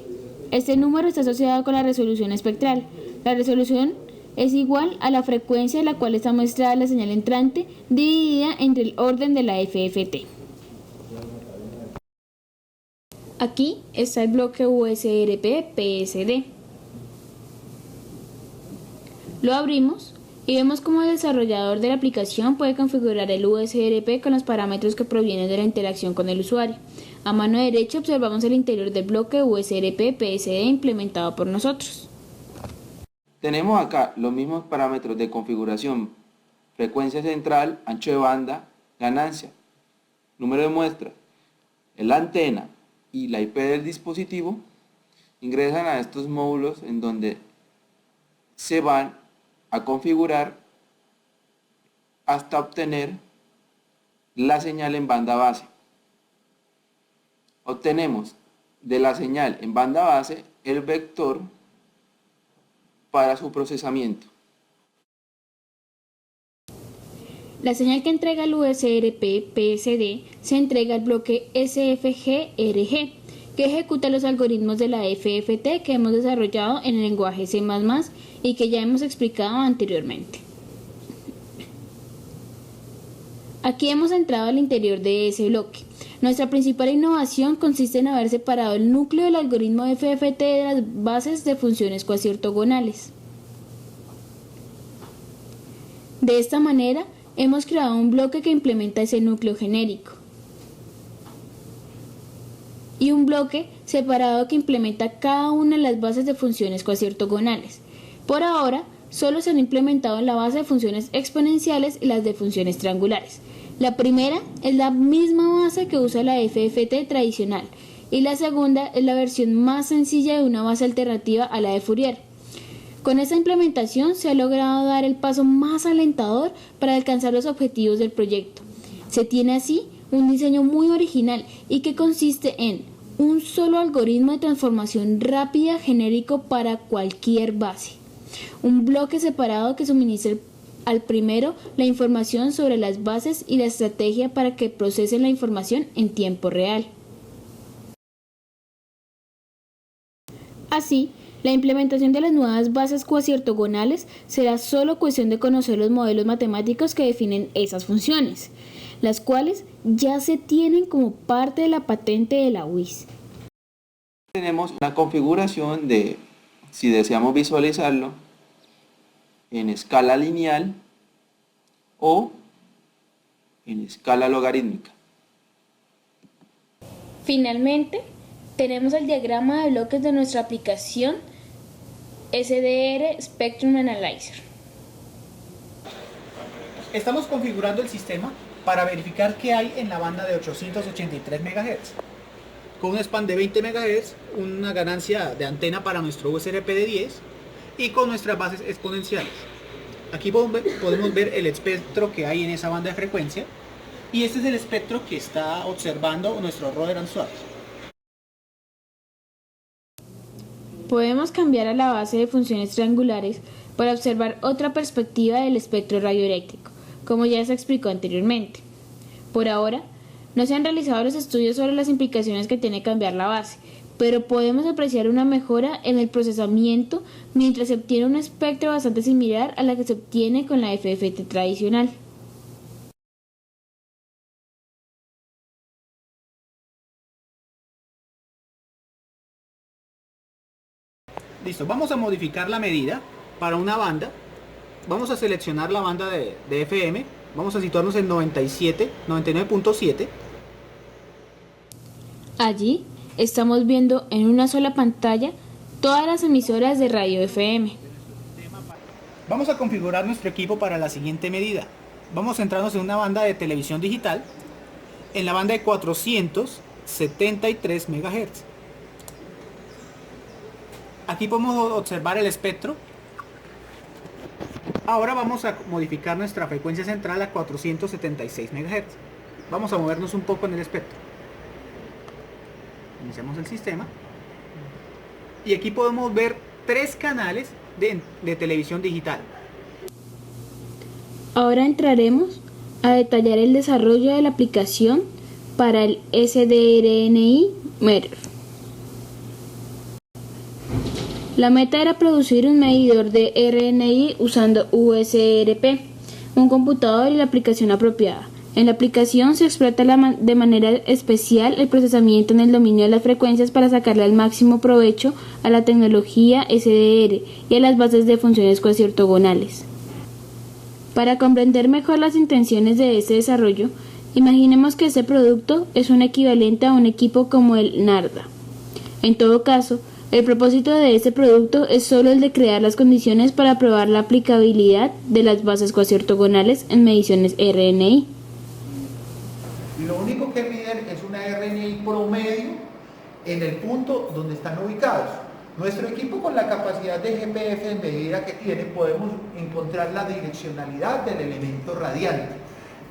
Este número está asociado con la resolución espectral. La resolución es igual a la frecuencia a la cual está muestrada la señal entrante dividida entre el orden de la FFT. Aquí está el bloque USRP PSD. Lo abrimos y vemos cómo el desarrollador de la aplicación puede configurar el USRP con los parámetros que provienen de la interacción con el usuario. A mano derecha observamos el interior del bloque USRP PSD implementado por nosotros. Tenemos acá los mismos parámetros de configuración: frecuencia central, ancho de banda, ganancia, número de muestra, la antena y la IP del dispositivo. Ingresan a estos módulos en donde se van a configurar hasta obtener la señal en banda base. Obtenemos de la señal en banda base el vector para su procesamiento. La señal que entrega el USRP PSD se entrega al bloque SFG-RG, que ejecuta los algoritmos de la FFT que hemos desarrollado en el lenguaje C++ y que ya hemos explicado anteriormente. Aquí hemos entrado al interior de ese bloque. Nuestra principal innovación consiste en haber separado el núcleo del algoritmo de FFT de las bases de funciones cuasi ortogonales. De esta manera, hemos creado un bloque que implementa ese núcleo genérico y un bloque separado que implementa cada una de las bases de funciones cuasi ortogonales. Por ahora, solo se han implementado la base de funciones exponenciales y las de funciones triangulares, La primera es la misma base que usa la FFT tradicional y la segunda es la versión más sencilla de una base alternativa a la de Fourier. Con esta implementación se ha logrado dar el paso más alentador para alcanzar los objetivos del proyecto. Se tiene así un diseño muy original y que consiste en un solo algoritmo de transformación rápida genérico para cualquier base, un bloque separado que suministre al primero la información sobre las bases y la estrategia para que procesen la información en tiempo real. Así, la implementación de las nuevas bases cuasi-ortogonales será solo cuestión de conocer los modelos matemáticos que definen esas funciones, las cuales ya se tienen como parte de la patente de la UIS. Tenemos la configuración de, si deseamos visualizarlo, en escala lineal o en escala logarítmica. Finalmente, tenemos el diagrama de bloques de nuestra aplicación SDR Spectrum Analyzer. Estamos configurando el sistema para verificar qué hay en la banda de 883 MHz. Con un span de 20 MHz, una ganancia de antena para nuestro USRP de 10 y con nuestras bases exponenciales. Aquí podemos ver el espectro que hay en esa banda de frecuencia y este es el espectro que está observando nuestro Roder and Schwarz. Podemos cambiar a la base de funciones triangulares para observar otra perspectiva del espectro radioeléctrico, como ya se explicó anteriormente. Por ahora, no se han realizado los estudios sobre las implicaciones que tiene cambiar la base, pero podemos apreciar una mejora en el procesamiento mientras se obtiene un espectro bastante similar a la que se obtiene con la FFT tradicional. Listo, vamos a modificar la medida para una banda. Vamos a seleccionar la banda de FM. Vamos a situarnos en 99.7. Allí estamos viendo en una sola pantalla todas las emisoras de radio FM. Vamos a configurar nuestro equipo para la siguiente medida. Vamos a centrarnos en una banda de televisión digital, en la banda de 473 MHz. Aquí podemos observar el espectro. Ahora vamos a modificar nuestra frecuencia central a 476 MHz. Vamos a movernos un poco en el espectro. Iniciamos el sistema. Y aquí podemos ver 3 canales de televisión digital. Ahora entraremos a detallar el desarrollo de la aplicación para el SDRNI Meter. La meta era producir un medidor de RNI usando USRP, un computador y la aplicación apropiada. En la aplicación se explota de manera especial el procesamiento en el dominio de las frecuencias para sacarle el máximo provecho a la tecnología SDR y a las bases de funciones cuasi-ortogonales. Para comprender mejor las intenciones de este desarrollo, imaginemos que este producto es un equivalente a un equipo como el NARDA. En todo caso, el propósito de este producto es solo el de crear las condiciones para probar la aplicabilidad de las bases cuasi-ortogonales en mediciones RNI. Lo único que miden es una RNI promedio en el punto donde están ubicados. Nuestro equipo, con la capacidad de GPF en medida que tiene, podemos encontrar la direccionalidad del elemento radiante.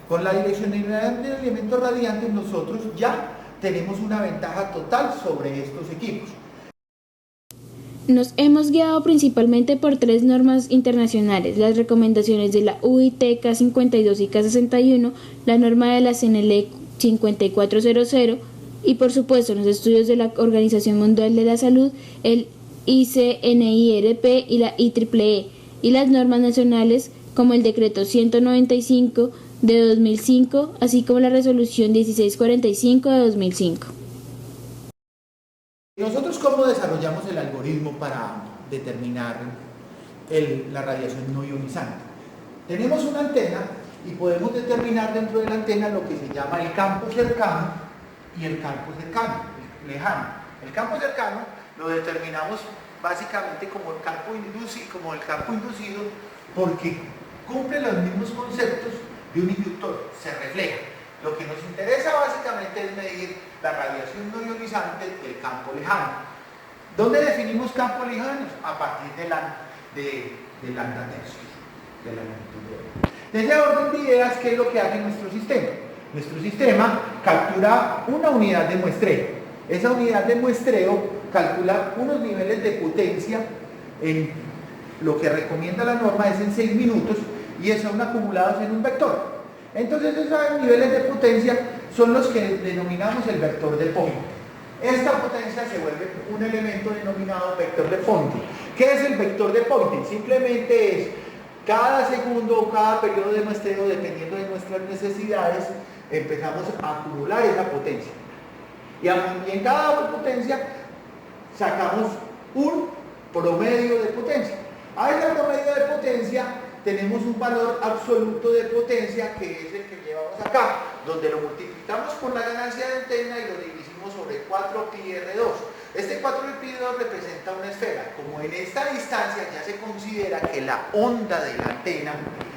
Con la direccionalidad del elemento radiante nosotros ya tenemos una ventaja total sobre estos equipos. Nos hemos guiado principalmente por 3 normas internacionales, las recomendaciones de la UIT K52 y K61, la norma de la CNL 5400 y por supuesto los estudios de la Organización Mundial de la Salud, el ICNIRP y la IEEE, y las normas nacionales como el Decreto 195 de 2005, así como la Resolución 1645 de 2005. ¿Nosotros cómo desarrollamos el algoritmo para determinar la radiación no ionizante? Tenemos una antena y podemos determinar dentro de la antena lo que se llama el campo cercano y el campo lejano. El campo cercano lo determinamos básicamente como el campo inducido porque cumple los mismos conceptos de un inductor se refleja. Lo que nos interesa básicamente es medir la radiación no ionizante del campo lejano. ¿Dónde definimos campos lejanos? A partir de lambda tercio, de la longitud de onda. De ese orden de ideas, ¿qué es lo que hace nuestro sistema? Nuestro sistema captura una unidad de muestreo. Esa unidad de muestreo calcula unos niveles de potencia en lo que recomienda la norma es en 6 minutos y son acumulados en un vector. Entonces esos niveles de potencia son los que denominamos el vector de Poynting. Esta potencia se vuelve un elemento denominado vector de Poynting. ¿Qué es el vector de Poynting? Simplemente es cada segundo o cada periodo de muestreo, dependiendo de nuestras necesidades, empezamos a acumular esa potencia. Y en cada potencia sacamos un promedio de potencia. A ese promedio de potencia tenemos un valor absoluto de potencia que es el que llevamos acá, donde lo multiplicamos por la ganancia de antena y lo dividimos sobre 4πr2. Este 4πr2 representa una esfera. Como en esta distancia ya se considera que la onda de la antena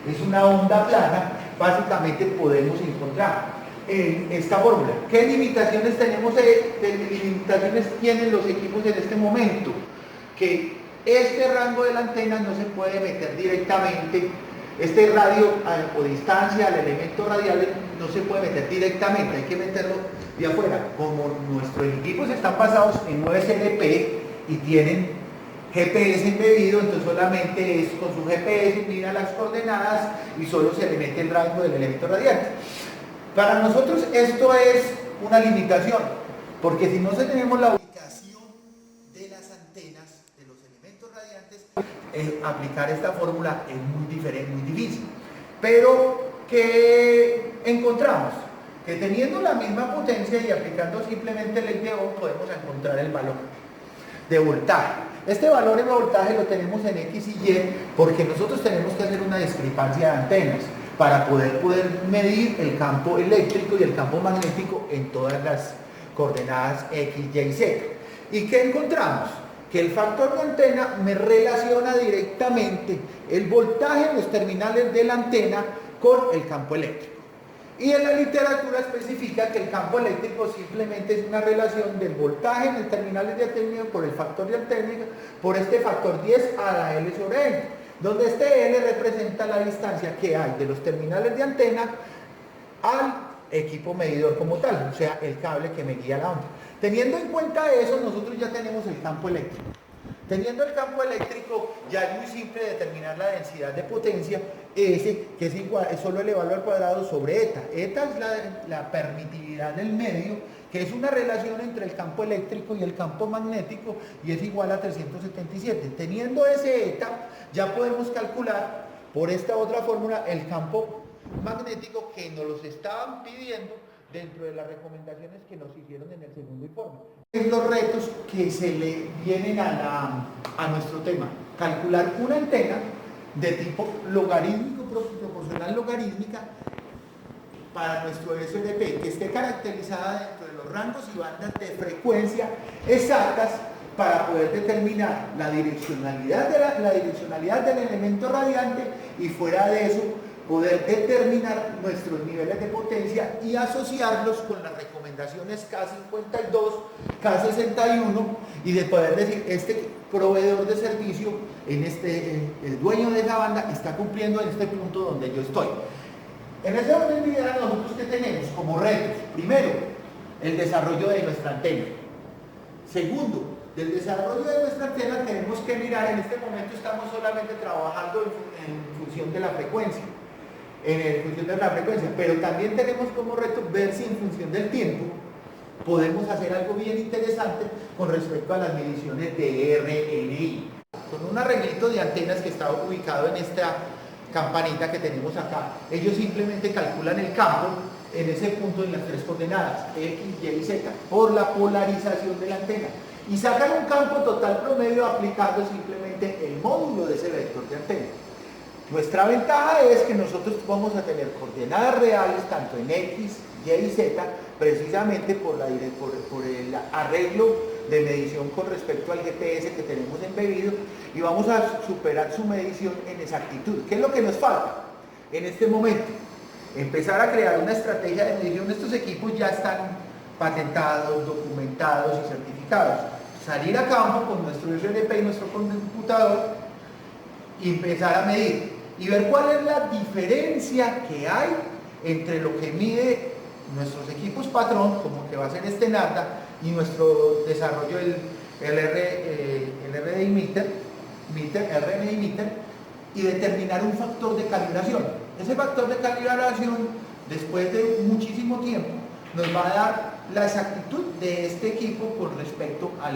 es una onda plana, básicamente podemos encontrar en esta fórmula. ¿Qué limitaciones tenemos? Limitaciones tienen los equipos en este momento? Que este rango de la antena no se puede meter directamente, este radio o distancia al elemento radial no se puede meter directamente, hay que meterlo de afuera. Como nuestros equipos están basados en USB y tienen GPS embebido, entonces solamente es con su GPS, mira las coordenadas y solo se le mete el rango del elemento radiante. Para nosotros esto es una limitación, porque si no tenemos la ubicación de las antenas, de los elementos radiantes, aplicar esta fórmula es muy diferente, muy difícil. Pero, ¿qué encontramos? Que teniendo la misma potencia y aplicando simplemente el LDO podemos encontrar el valor de voltaje. Este valor de voltaje lo tenemos en X y Y porque nosotros tenemos que hacer una discrepancia de antenas para poder medir el campo eléctrico y el campo magnético en todas las coordenadas X, Y y Z. ¿Y qué encontramos? Que el factor de antena me relaciona directamente el voltaje en los terminales de la antena con el campo eléctrico. Y en la literatura especifica que el campo eléctrico simplemente es una relación del voltaje en los terminales de antena por el factor de antena por este factor 10 a la L sobre N. Donde este L representa la distancia que hay de los terminales de antena al equipo medidor como tal, o sea, el cable que me guía la onda. Teniendo en cuenta eso, nosotros ya tenemos el campo eléctrico. Teniendo el campo eléctrico, ya es muy simple determinar la densidad de potencia, S, que es igual, es solo elevado al cuadrado sobre eta. Eta es la permitividad del medio, que es una relación entre el campo eléctrico y el campo magnético, y es igual a 377. Teniendo ese eta, ya podemos calcular por esta otra fórmula el campo magnético que nos los estaban pidiendo dentro de las recomendaciones que nos hicieron en el segundo informe. Los retos que se le vienen a nuestro tema: calcular una antena de tipo logarítmico, proporcional logarítmica para nuestro SDP, que esté caracterizada dentro de los rangos y bandas de frecuencia exactas para poder determinar la direccionalidad del elemento radiante y fuera de eso poder determinar nuestros niveles de potencia y asociarlos con las recomendaciones K52, K61 y de poder decir, este proveedor de servicio, el dueño de esa banda está cumpliendo en este punto donde yo estoy. En ese orden de ideas, nosotros ¿qué tenemos como retos? Primero, el desarrollo de nuestra antena. Segundo, del desarrollo de nuestra antena tenemos que mirar, en este momento estamos solamente trabajando en función de la frecuencia. Pero también tenemos como reto ver si en función del tiempo podemos hacer algo bien interesante con respecto a las mediciones de RNI. Con un arreglito de antenas que está ubicado en esta campanita que tenemos acá, ellos simplemente calculan el campo en ese punto en las tres coordenadas X, Y y Z por la polarización de la antena y sacan un campo total promedio aplicando simplemente el módulo de ese vector de antena. Nuestra ventaja es que nosotros vamos a tener coordenadas reales tanto en X, Y y Z precisamente por el arreglo de medición con respecto al GPS que tenemos embebido y vamos a superar su medición en exactitud. ¿Qué es lo que nos falta en este momento? empezar a crear una estrategia de medición. Estos equipos ya están patentados, documentados y certificados. Salir a campo con nuestro SRP y nuestro computador y empezar a medir y ver cuál es la diferencia que hay entre lo que mide nuestros equipos patrón, como que va a ser este NADA, y nuestro desarrollo, el RDI meter, y determinar un factor de calibración. Ese factor de calibración, después de muchísimo tiempo, nos va a dar la exactitud de este equipo con respecto a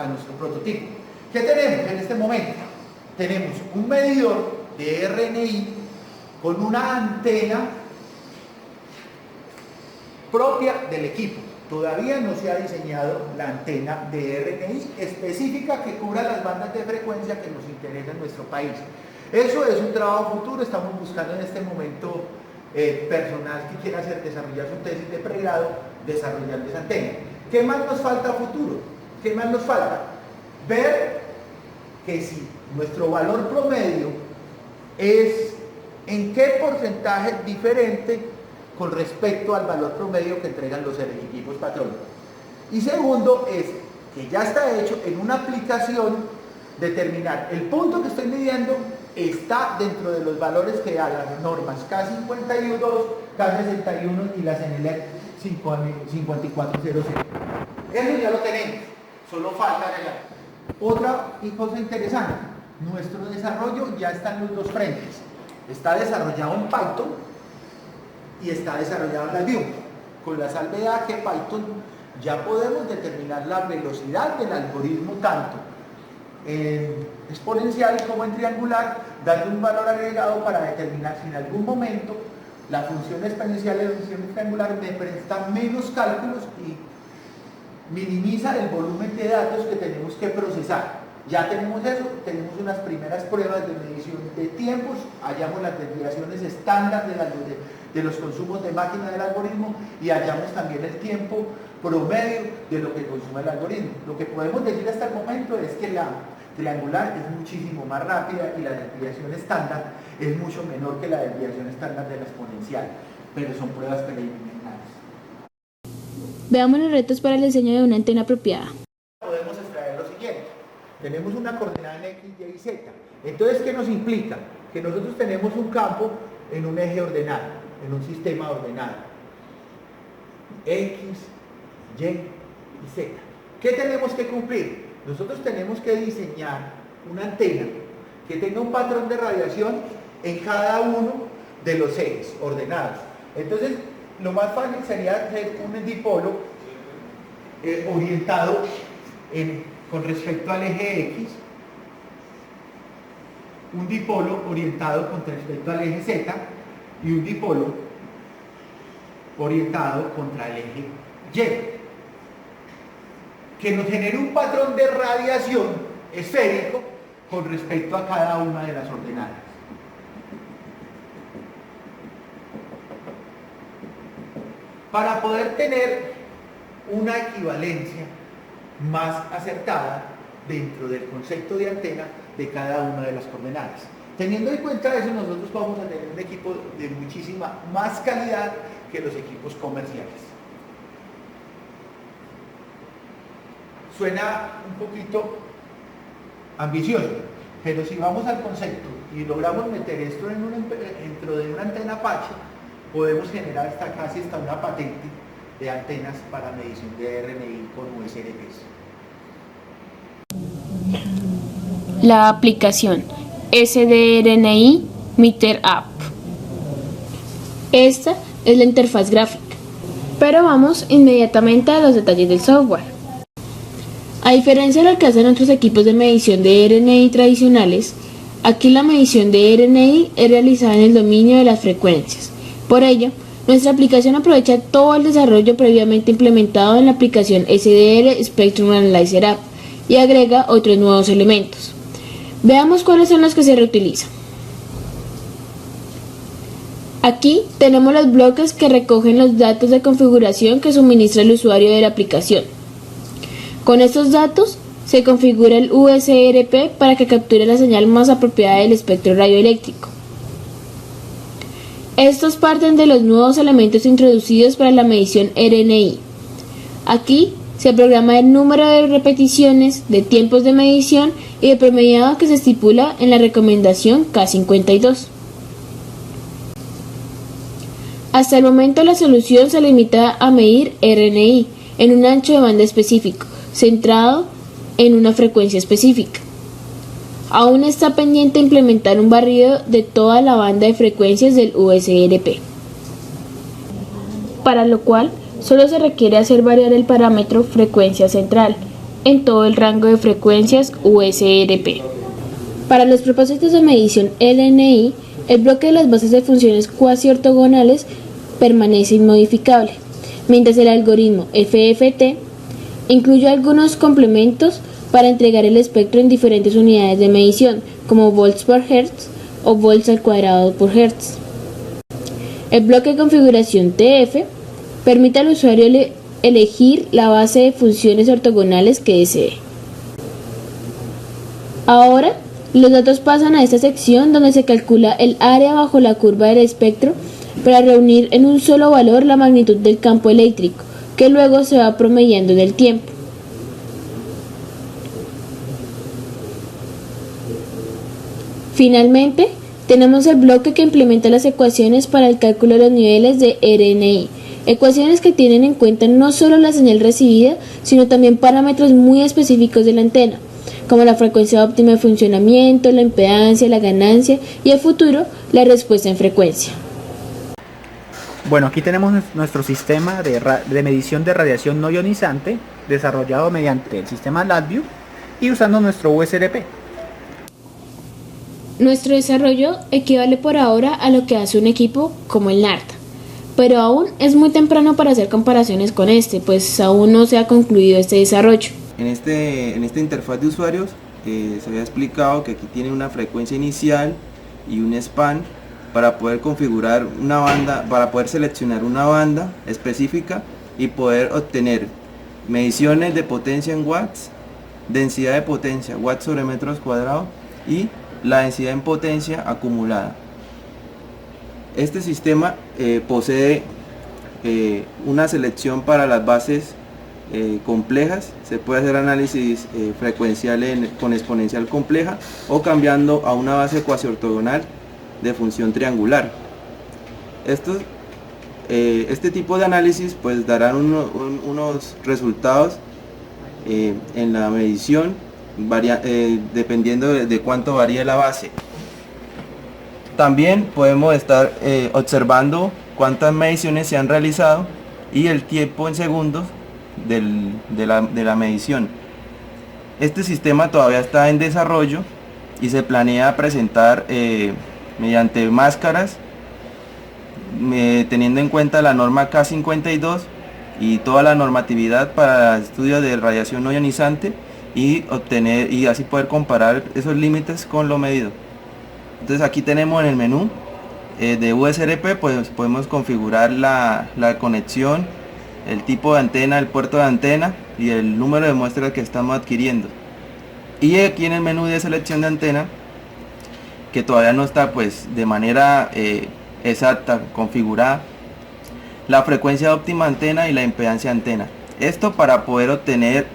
nuestro prototipo. ¿Qué tenemos en este momento? Tenemos un medidor de RNI con una antena propia del equipo. Todavía no se ha diseñado la antena de RNI específica que cubra las bandas de frecuencia que nos interesan en nuestro país. Eso es un trabajo futuro. Estamos buscando en este momento personal que quiera desarrollar su tesis de pregrado desarrollando esa antena. ¿Qué más nos falta a futuro? ¿Qué más nos falta? Ver que si nuestro valor promedio es en qué porcentaje diferente con respecto al valor promedio que entregan los equipos patrón. Y segundo es que ya está hecho en una aplicación determinar el punto que estoy midiendo está dentro de los valores que da las normas K52, K61 y la CNELEC 5400. Eso ya lo tenemos, solo falta agregar. Otra cosa interesante, nuestro desarrollo ya está en los dos frentes. Está desarrollado en Python y está desarrollado en la Vue, con la salvedad que Python ya podemos determinar la velocidad del algoritmo tanto en exponencial como en triangular, darle un valor agregado para determinar si en algún momento la función exponencial y la función triangular me presta menos cálculos y minimiza el volumen de datos que tenemos que procesar. Ya tenemos eso, tenemos unas primeras pruebas de medición de tiempos, hallamos las desviaciones estándar de los consumos de máquina del algoritmo y hallamos también el tiempo promedio de lo que consume el algoritmo. Lo que podemos decir hasta el momento es que la triangular es muchísimo más rápida y la desviación estándar es mucho menor que la desviación estándar de la exponencial, pero son pruebas preliminares. Veamos los retos para el diseño de una antena apropiada. Podemos extraer lo siguiente. Tenemos una coordenada en X, Y y Z. Entonces, ¿qué nos implica? Que nosotros tenemos un campo en un eje ordenado, en un sistema ordenado. X, Y y Z. ¿Qué tenemos que cumplir? Nosotros tenemos que diseñar una antena que tenga un patrón de radiación en cada uno de los ejes ordenados. Entonces, lo más fácil sería hacer un dipolo orientado con respecto al eje X, un dipolo orientado con respecto al eje Z y un dipolo orientado contra el eje Y, que nos genere un patrón de radiación esférico con respecto a cada una de las ordenadas. Para poder tener una equivalencia más acertada dentro del concepto de antena de cada una de las coordenadas. Teniendo en cuenta eso, nosotros vamos a tener un equipo de muchísima más calidad que los equipos comerciales. Suena un poquito ambicioso, pero si vamos al concepto y logramos meter esto dentro de una antena Apache, podemos generar casi hasta una patente de antenas para medición de RNI con USRPs. La aplicación SDRNI Meter App. Esta es la interfaz gráfica, pero vamos inmediatamente a los detalles del software. A diferencia de lo que hacen otros equipos de medición de RNI tradicionales, aquí la medición de RNI es realizada en el dominio de las frecuencias. Por ello, nuestra aplicación aprovecha todo el desarrollo previamente implementado en la aplicación SDR Spectrum Analyzer App y agrega otros nuevos elementos. Veamos cuáles son los que se reutilizan. Aquí tenemos los bloques que recogen los datos de configuración que suministra el usuario de la aplicación. Con estos datos se configura el USRP para que capture la señal más apropiada del espectro radioeléctrico. Estos parten de los nuevos elementos introducidos para la medición RNI. Aquí se programa el número de repeticiones, de tiempos de medición y de promediado que se estipula en la recomendación K52. Hasta el momento la solución se limita a medir RNI en un ancho de banda específico, centrado en una frecuencia específica. Aún está pendiente implementar un barrido de toda la banda de frecuencias del USRP, para lo cual solo se requiere hacer variar el parámetro frecuencia central en todo el rango de frecuencias USRP. Para los propósitos de medición RNI, el bloque de las bases de funciones cuasi ortogonales permanece inmodificable, mientras el algoritmo FFT incluye algunos complementos para entregar el espectro en diferentes unidades de medición, como volts por hertz o volts al cuadrado por hertz. El bloque de configuración TF permite al usuario elegir la base de funciones ortogonales que desee. Ahora, los datos pasan a esta sección donde se calcula el área bajo la curva del espectro para reunir en un solo valor la magnitud del campo eléctrico, que luego se va promediando en el tiempo. Finalmente, tenemos el bloque que implementa las ecuaciones para el cálculo de los niveles de RNI, ecuaciones que tienen en cuenta no solo la señal recibida, sino también parámetros muy específicos de la antena, como la frecuencia óptima de funcionamiento, la impedancia, la ganancia y, a futuro, la respuesta en frecuencia. Bueno, aquí tenemos nuestro sistema de medición de radiación no ionizante desarrollado mediante el sistema LabVIEW y usando nuestro USRP. Nuestro desarrollo equivale por ahora a lo que hace un equipo como el NARTA, pero aún es muy temprano para hacer comparaciones con pues aún no se ha concluido este desarrollo. En esta interfaz de usuarios se había explicado que aquí tiene una frecuencia inicial y un span para poder configurar una banda, para poder seleccionar una banda específica y poder obtener mediciones de potencia en watts, densidad de potencia watts sobre metros cuadrados y la densidad en potencia acumulada. Este sistema posee una selección para las bases complejas. Se puede hacer análisis frecuencial con exponencial compleja o cambiando a una base cuasi ortogonal de función triangular. Este tipo de análisis pues darán unos resultados en la medición dependiendo de cuánto varíe la base. También podemos estar observando cuántas mediciones se han realizado y el tiempo en segundos de la medición. Este sistema todavía está en desarrollo y se planea presentar mediante máscaras, teniendo en cuenta la norma K52 y toda la normatividad para estudios de radiación no ionizante y así poder comparar esos límites con lo medido. Entonces aquí tenemos en el menú de USRP, pues podemos configurar la conexión, el tipo de antena, el puerto de antena y el número de muestras que estamos adquiriendo. Y aquí en el menú de selección de antena, que todavía no está pues de manera exacta configurada, la frecuencia óptima antena y la impedancia antena. Esto para poder obtener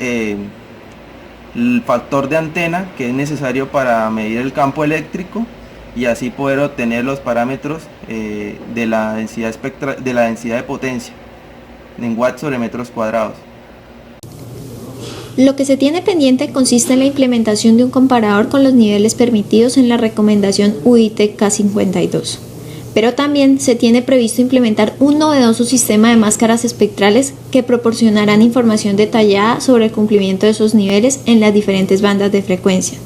el factor de antena que es necesario para medir el campo eléctrico y así poder obtener los parámetros de la densidad de potencia en watts sobre metros cuadrados. Lo que se tiene pendiente consiste en la implementación de un comparador con los niveles permitidos en la recomendación UIT K52. Pero también se tiene previsto implementar un novedoso sistema de máscaras espectrales que proporcionarán información detallada sobre el cumplimiento de esos niveles en las diferentes bandas de frecuencia,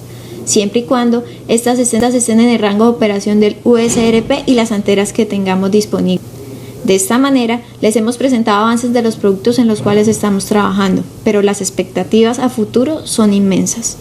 siempre y cuando estas estén en el rango de operación del USRP y las antenas que tengamos disponibles. De esta manera, les hemos presentado avances de los productos en los cuales estamos trabajando, pero las expectativas a futuro son inmensas.